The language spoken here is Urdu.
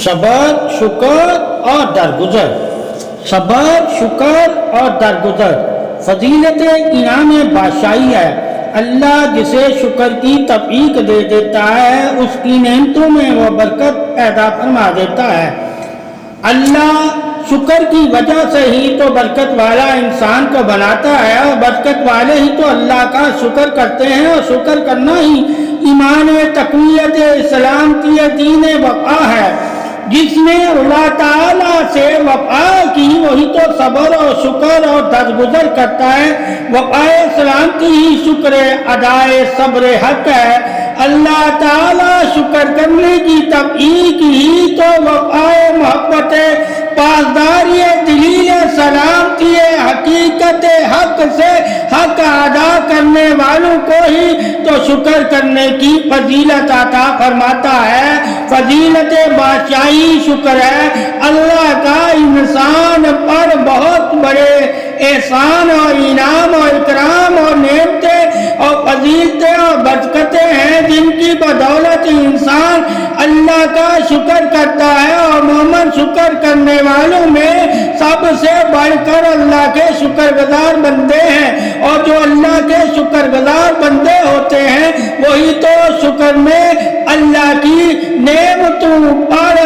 صبر، شکر اور درگزر۔ صبر، شکر اور درگزر فضیلت انعام بادشاہی ہے۔ اللہ جسے شکر کی توفیق دے دیتا ہے اس کی نعمتوں میں وہ برکت پیدا فرما دیتا ہے۔ اللہ شکر کی وجہ سے ہی تو برکت والا انسان کو بناتا ہے، اور برکت والے ہی تو اللہ کا شکر کرتے ہیں، اور شکر کرنا ہی ایمان تقویت اسلام کی دین وفا ہے۔ جس نے اللہ تعالیٰ سے وفا کی وہی تو صبر اور شکر اور درگزر کرتا ہے۔ وفا اسلام کی ہی شکر ادائے صبر حق ہے۔ اللہ تعالیٰ شکر کرنے کی توفیق ہی تو وفا محبت پاسداری دلیل سلامتی حقیقت حق سے حق ادا کرنے والوں کو ہی تو شکر کرنے کی فضیلت عطا فرماتا ہے۔ فضیلت بادشاہی شکر ہے۔ اللہ کا انسان پر بہت بڑے احسان اور انعام اور اکرام اور نعمتیں اور فضیلتیں اور برکتیں ہیں جن کی بدولت انسان اللہ کا شکر کرتا ہے، اور مومن شکر کرنے والوں میں سب سے بڑھ کر اللہ کے شکر گزار بندے ہیں، اور جو اللہ کے شکر گزار بندے ہوتے ہیں وہی تو شکر میں اللہ کی نعمتوں پر